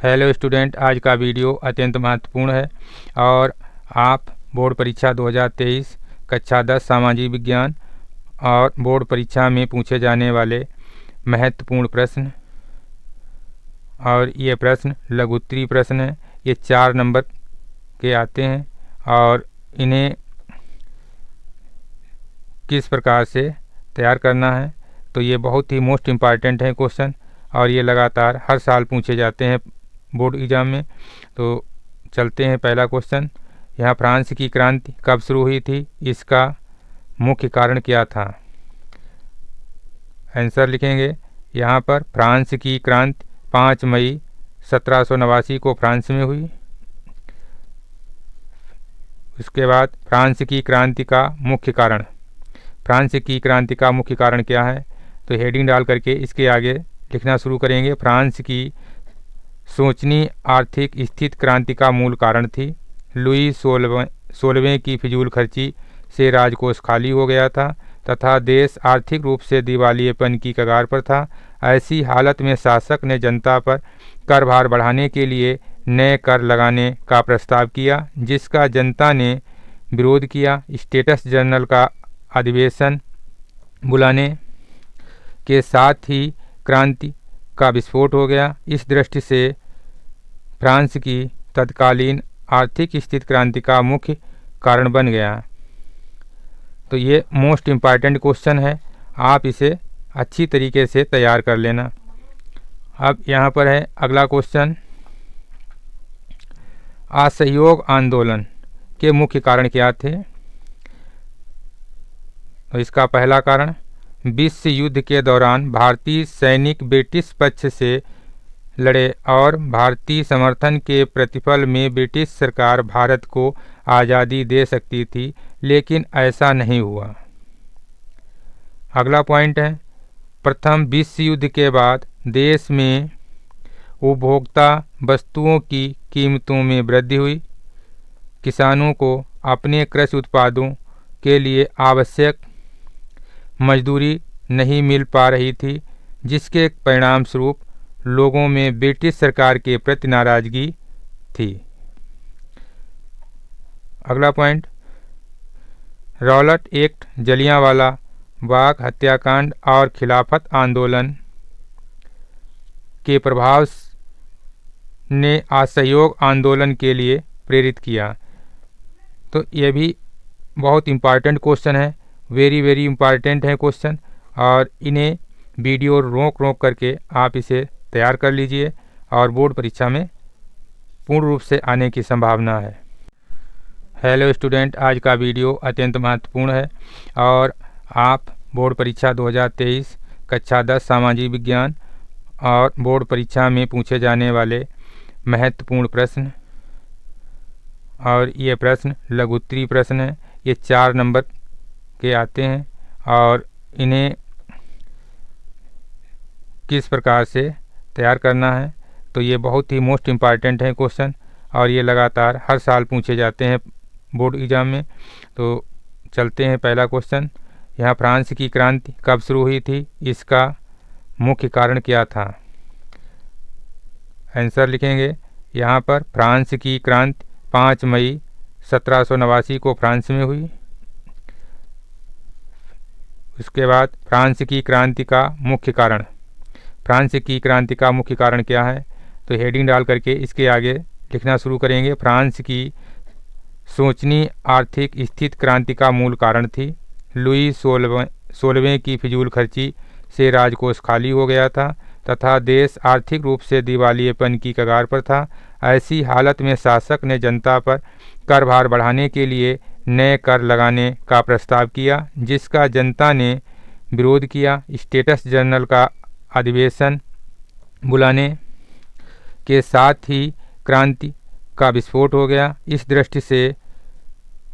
Hello student, आज का video अत्यंत महत्वपूर्ण है और आप बोर्ड परीक्षा 2023 कक्षा 10 सामाजिक विज्ञान और बोर्ड परीक्षा में पूछे जाने वाले महत्वपूर्ण प्रश्न, और ये प्रश्न लघु उत्तरीय प्रश्न हैं। ये 4 नंबर के आते हैं और इन्हें किस प्रकार से तैयार करना है, तो ये बहुत ही मोस्ट इम्पॉर्टेंट है क्वेश्चन और ये लगातार हर साल पूछे जाते हैं बोर्ड एग्जाम में। तो चलते हैं पहला क्वेश्चन। यहाँ फ्रांस की क्रांति कब शुरू हुई थी, इसका मुख्य कारण क्या था? आंसर लिखेंगे यहाँ पर। फ्रांस की क्रांति 5 मई 1789 को फ्रांस में हुई। उसके बाद फ्रांस की क्रांति का मुख्य कारण। फ्रांस की क्रांति का मुख्य कारण क्या है, तो हेडिंग डाल करके इसके आगे लिखना शुरू करेंगे। फ्रांस की सोचनी आर्थिक स्थिति क्रांति का मूल कारण थी। लुई 16वें की फिजूल खर्ची से राजकोष खाली हो गया था तथा देश आर्थिक रूप से दिवालियेपन की कगार पर था। ऐसी हालत में शासक ने जनता पर कर भार बढ़ाने के लिए नए कर लगाने का प्रस्ताव किया, जिसका जनता ने विरोध किया। स्टेट्स जनरल का अधिवेशन बुलाने के साथ ही क्रांति का विस्फोट हो गया। इस दृष्टि से फ्रांस की तत्कालीन आर्थिक स्थिति क्रांति का मुख्य कारण बन गया। तो ये मोस्ट इम्पॉर्टेंट क्वेश्चन है, आप इसे अच्छी तरीके से तैयार कर लेना। अब यहाँ पर है अगला क्वेश्चन। असहयोग आंदोलन के मुख्य कारण क्या थे? तो इसका पहला कारण, विश्व युद्ध के दौरान भारतीय सैनिक ब्रिटिश पक्ष से लड़े और भारतीय समर्थन के प्रतिफल में ब्रिटिश सरकार भारत को आज़ादी दे सकती थी, लेकिन ऐसा नहीं हुआ। अगला पॉइंट है, प्रथम विश्व युद्ध के बाद देश में उपभोक्ता वस्तुओं की कीमतों में वृद्धि हुई। किसानों को अपने कृषि उत्पादों के लिए आवश्यक मजदूरी नहीं मिल पा रही थी, जिसके परिणाम स्वरूप लोगों में ब्रिटिश सरकार के प्रति नाराजगी थी। अगला point, Rowlatt act, Jallianwala Bagh हत्याकांड और खिलाफत आंदोलन के प्रभाव ने असहयोग आंदोलन के लिए प्रेरित किया। तो ये भी बहुत इम्पॉर्टेंट क्वेश्चन है, वेरी इम्पॉर्टेंट है क्वेश्चन, और इन्हें वीडियो रोक करके आप इसे तैयार कर लीजिए और बोर्ड परीक्षा में पूर्ण रूप से आने की संभावना है। हेलो स्टूडेंट, आज का वीडियो अत्यंत महत्वपूर्ण है और आप बोर्ड परीक्षा 2023 कक्षा 10 सामाजिक विज्ञान और बोर्ड परीक्षा में पूछे जाने वाले महत्वपूर्ण प्रश्न, और ये प्रश्न लघु उत्तरीय प्रश्न हैं। ये 4 नंबर के आते हैं और इन्हें किस प्रकार से तैयार करना है, तो ये बहुत ही मोस्ट इम्पॉर्टेंट है क्वेश्चन और ये लगातार हर साल पूछे जाते हैं बोर्ड एग्जाम में। तो चलते हैं पहला क्वेश्चन। यहाँ फ्रांस की क्रांति कब शुरू हुई थी, इसका मुख्य कारण क्या था? आंसर लिखेंगे यहाँ पर। फ्रांस की क्रांति 5 मई 1789 को फ्रांस में हुई। उसके बाद फ्रांस की क्रांति का मुख्य कारण। फ्रांस की क्रांति का मुख्य कारण क्या है, तो हेडिंग डाल करके इसके आगे लिखना शुरू करेंगे। फ्रांस की सोचनी आर्थिक स्थिति क्रांति का मूल कारण थी। लुई 16वें की फिजूल खर्ची से राजकोष खाली हो गया था तथा देश आर्थिक रूप से दिवालियेपन की कगार पर था। ऐसी हालत में शासक ने जनता पर कर भार बढ़ाने के लिए नए कर लगाने का प्रस्ताव किया, जिसका जनता ने विरोध किया। स्टेट्स जनरल का अधिवेशन बुलाने के साथ ही क्रांति का विस्फोट हो गया। इस दृष्टि से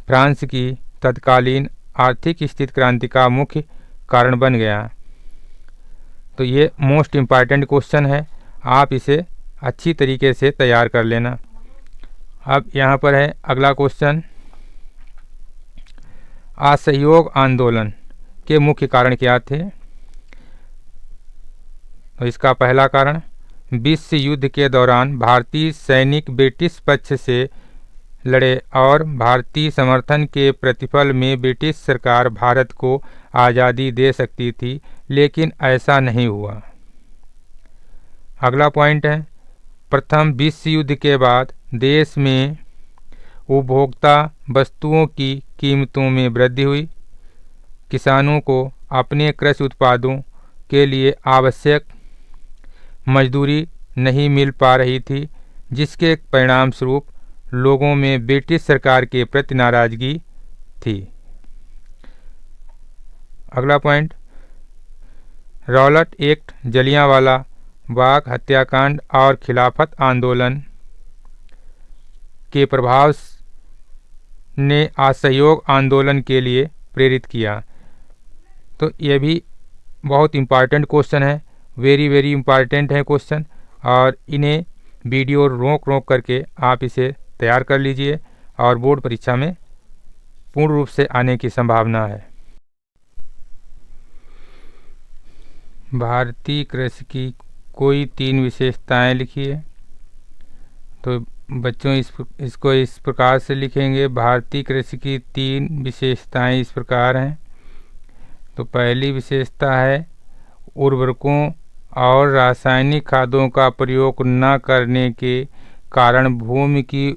फ्रांस की तत्कालीन आर्थिक स्थिति क्रांति का मुख्य कारण बन गया। तो ये मोस्ट इम्पॉर्टेंट क्वेश्चन है, आप इसे अच्छी तरीके से तैयार कर लेना। अब यहाँ पर है अगला क्वेश्चन। असहयोग आंदोलन के मुख्य कारण क्या थे? तो इसका पहला कारण, विश्व युद्ध के दौरान भारतीय सैनिक ब्रिटिश पक्ष से लड़े और भारतीय समर्थन के प्रतिफल में ब्रिटिश सरकार भारत को आज़ादी दे सकती थी, लेकिन ऐसा नहीं हुआ। अगला पॉइंट है, प्रथम विश्व युद्ध के बाद देश में उपभोक्ता वस्तुओं की कीमतों में वृद्धि हुई। किसानों को अपने कृषि उत्पादों के लिए आवश्यक मजदूरी नहीं मिल पा रही थी, जिसके परिणाम स्वरूप लोगों में ब्रिटिश सरकार के प्रति नाराजगी थी। अगला point, Rowlatt act, Jallianwala Bagh हत्याकांड और खिलाफत आंदोलन के प्रभाव ने असहयोग आंदोलन के लिए प्रेरित किया। तो ये भी बहुत इम्पॉर्टेंट क्वेश्चन है, वेरी इम्पॉर्टेंट है क्वेश्चन, और इन्हें वीडियो रोक करके आप इसे तैयार कर लीजिए और बोर्ड परीक्षा में पूर्ण रूप से आने की संभावना है। भारतीय कृषि की कोई 3 विशेषताएं लिखिए। तो बच्चों इसको इस प्रकार से लिखेंगे, भारतीय कृषि की 3 विशेषताएं इस प्रकार हैं। तो पहली विशेषता है उर्वरकों और रासायनिक खादों का प्रयोग न करने के कारण भूमि की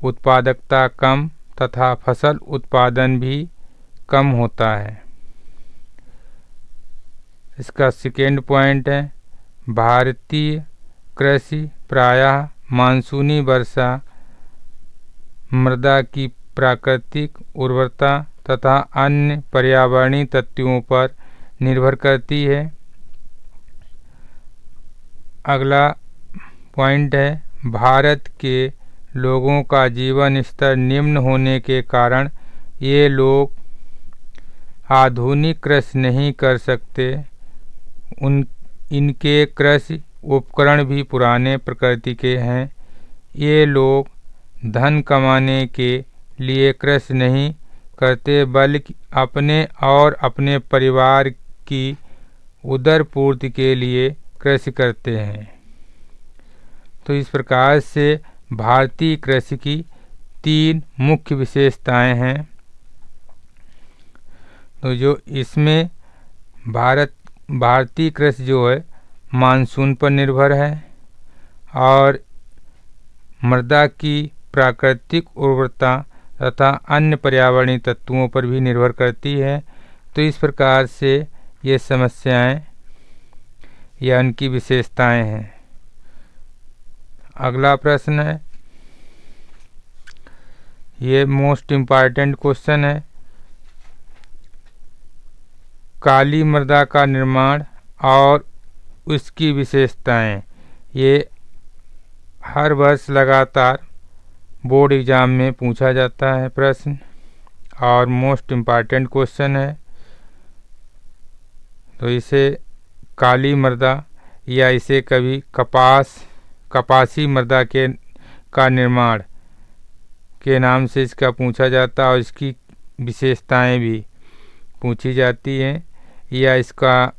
उत्पादकता कम तथा फसल उत्पादन भी कम होता है। इसका सेकेंड पॉइंट है, भारतीय कृषि प्रायः मानसूनी वर्षा, मृदा की प्राकृतिक उर्वरता तथा अन्य पर्यावरणीय तत्वों पर निर्भर करती है। अगला पॉइंट है, भारत के लोगों का जीवन स्तर निम्न होने के कारण ये लोग आधुनिक कृषि नहीं कर सकते। इनके कृषि उपकरण भी पुराने प्रकृति के हैं। ये लोग धन कमाने के लिए कृषि नहीं करते, बल्कि अपने और अपने परिवार की उदरपूर्ति के लिए कृषि करते हैं। तो इस प्रकार से भारतीय कृषि की 3 मुख्य विशेषताएं हैं। तो जो इसमें भारतीय कृषि जो है मानसून पर निर्भर है और मृदा की प्राकृतिक उर्वरता तथा अन्य पर्यावरणीय तत्वों पर भी निर्भर करती है। तो इस प्रकार से ये समस्याएं या उनकी विशेषताएं हैं। अगला प्रश्न है, ये मोस्ट इम्पॉर्टेंट क्वेश्चन है, काली मृदा का निर्माण और उसकी विशेषताएं। ये हर वर्ष लगातार बोर्ड एग्जाम में पूछा जाता है प्रश्न और मोस्ट इम्पॉर्टेंट क्वेश्चन है। तो इसे काली मृदा या इसे कभी कपासी मृदा का निर्माण के नाम से इसका पूछा जाता है और इसकी विशेषताएं भी पूछी जाती हैं, या इसका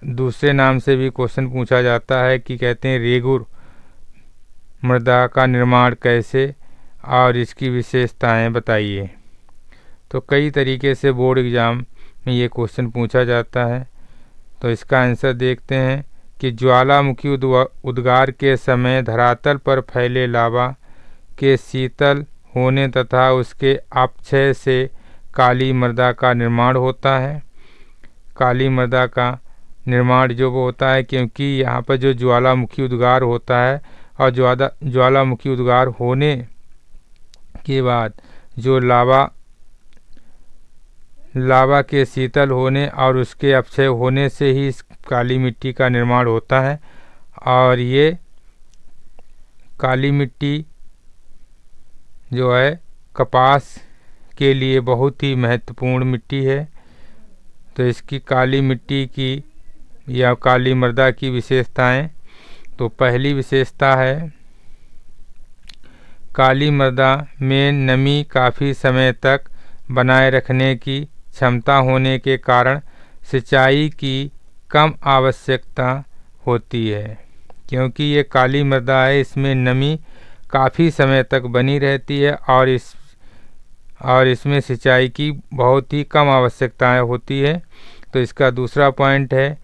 दूसरे नाम से भी क्वेश्चन पूछा जाता है कि कहते हैं रेगुर मृदा का निर्माण कैसे और इसकी विशेषताएं बताइए। तो कई तरीके से बोर्ड एग्ज़ाम में ये क्वेश्चन पूछा जाता है। तो इसका आंसर देखते हैं कि ज्वालामुखी उद्गार के समय धरातल पर फैले लावा के शीतल होने तथा उसके अपक्षय से काली मृदा का निर्माण होता है। काली मृदा का निर्माण जो वो होता है क्योंकि यहाँ पर जो ज्वालामुखी उद्गार होता है और ज्वालामुखी उद्गार होने के बाद जो लावा के शीतल होने और उसके अपक्षय होने से ही इस काली मिट्टी का निर्माण होता है। और ये काली मिट्टी जो है कपास के लिए बहुत ही महत्वपूर्ण मिट्टी है। तो इसकी काली मिट्टी की या काली मृदा की विशेषताएं। तो पहली विशेषता है काली मृदा में नमी काफ़ी समय तक बनाए रखने की क्षमता होने के कारण सिंचाई की कम आवश्यकता होती है। क्योंकि ये काली मृदा है, इसमें नमी काफ़ी समय तक बनी रहती है और इसमें सिंचाई की बहुत ही कम आवश्यकताएं होती है। तो इसका दूसरा पॉइंट है,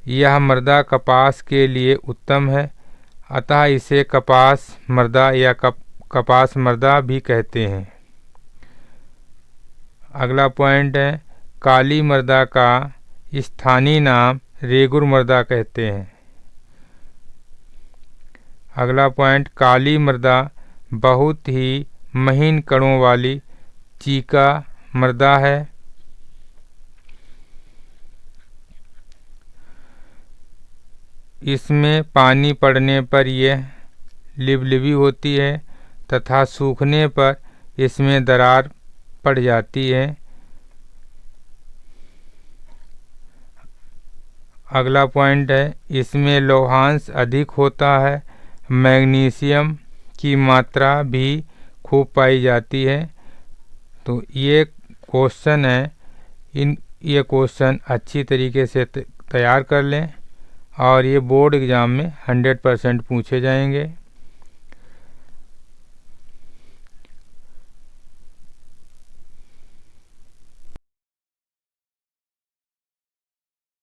यह मृदा कपास के लिए उत्तम है, अतः इसे कपास मृदा या कपास मृदा भी कहते हैं। अगला पॉइंट है, काली मृदा का स्थानीय नाम रेगुर मृदा कहते हैं। अगला पॉइंट, काली मृदा बहुत ही महीन कणों वाली चीका मृदा है। इसमें पानी पड़ने पर यह लिबलिबी होती है तथा सूखने पर इसमें दरार पड़ जाती है। अगला पॉइंट है, इसमें लौहांश अधिक होता है, मैग्नीशियम की मात्रा भी खूब पाई जाती है। तो ये क्वेश्चन है, ये क्वेश्चन अच्छी तरीके से तैयार कर लें और ये बोर्ड एग्ज़ाम में 100% पूछे जाएंगे।